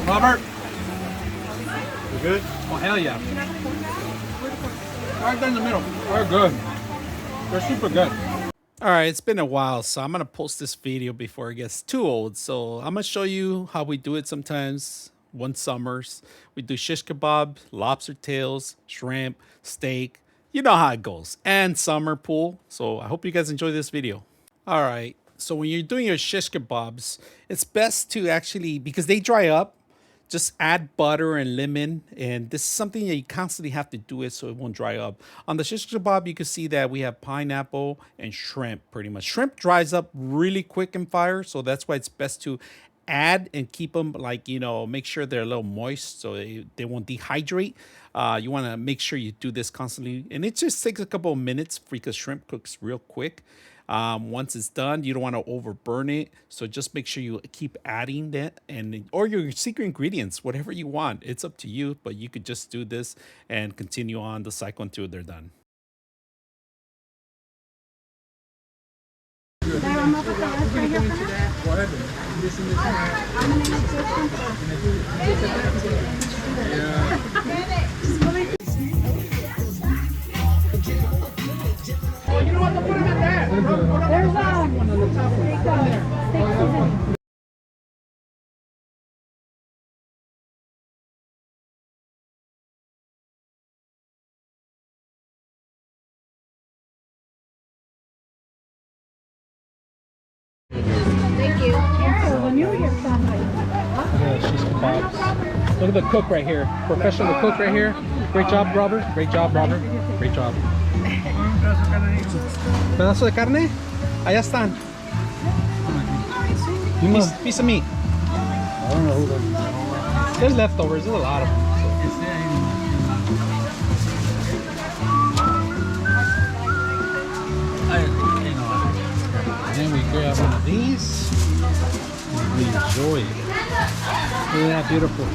Robert, You good? oh hell yeah. Right there in the middle. They're good. They're super good. All right, it's been a while, so I'm gonna post this video before it gets too old. So I'm gonna show you how we do it sometimes. One summers, we do shish kebab, lobster tails, shrimp, steak. You know how it goes. And summer pool. So I hope you guys enjoy this video. All right. So when you're doing your shish kebabs, it's best to actually, because they dry up, just add butter and lemon. And this is something that you constantly have to do it so it won't dry up. On the shish kebab, you can see that we have pineapple and shrimp pretty much. Shrimp dries up really quick in fire. So that's why it's best to add and keep them like, make sure they're a little moist so they won't dehydrate. You want to make sure you do this constantly. And it just takes a couple of minutes because shrimp cooks real quick. Once it's done, you don't want to overburn it. So just make sure you keep adding that or your secret ingredients, whatever you want. It's up to you, but you could just do this and continue on the cycle until they're done. You know what? Put them in there. There's one on the top one. Thank you. Yeah, she's kebabs. Look at the cook right here. Professional cook right here. Great job, Robert. Great job, Robert. Great job. Pedazo de carne? Allá están. Piece of meat. I don't know who that There's leftovers. There's a lot of them. And then we grab one of these and we enjoy it. Isn't that beautiful?